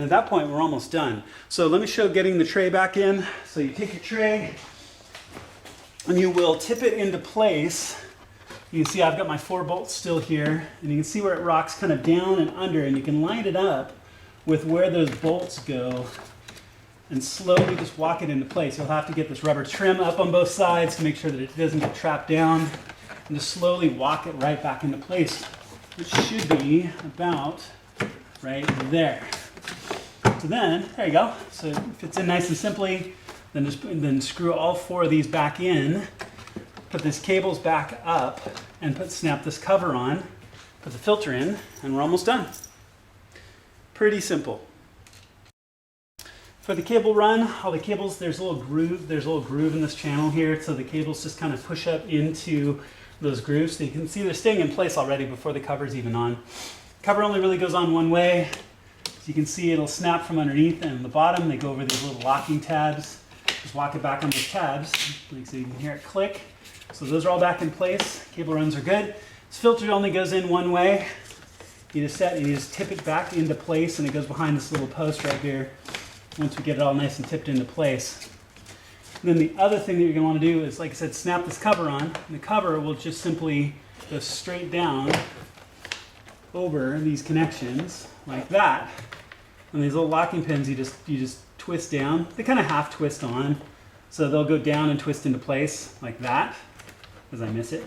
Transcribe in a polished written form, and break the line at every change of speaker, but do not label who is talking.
At that point, we're almost done. So let me show getting the tray back in. So you take your tray and you will tip it into place. You can see I've got my 4 bolts still here, and you can see where it rocks kind of down and under, and you can line it up with where those bolts go and slowly just walk it into place. You'll have to get this rubber trim up on both sides to make sure that it doesn't get trapped down, and just slowly walk it right back into place, which should be about right there. So then, there you go. So it fits in nice and simply. Then screw all 4 of these back in, put these cables back up, and snap this cover on, put the filter in, and we're almost done. Pretty simple. For the cable run, all the cables, there's a little groove in this channel here, so the cables just kind of push up into those grooves. So you can see they're staying in place already before the cover's even on. Cover only really goes on one way. So you can see it'll snap from underneath, and on the bottom they go over these little locking tabs. Just walk it back on those tabs, so you can hear it click. So those are all back in place. Cable runs are good. This filter only goes in one way. You just tip it back into place, and it goes behind this little post right here once we get it all nice and tipped into place. And then the other thing that you're going to want to do is, like I said, snap this cover on. And the cover will just simply go straight down over these connections like that. And these little locking pins, you just twist down. They kind of half twist on, so they'll go down and twist into place like that, as I miss it.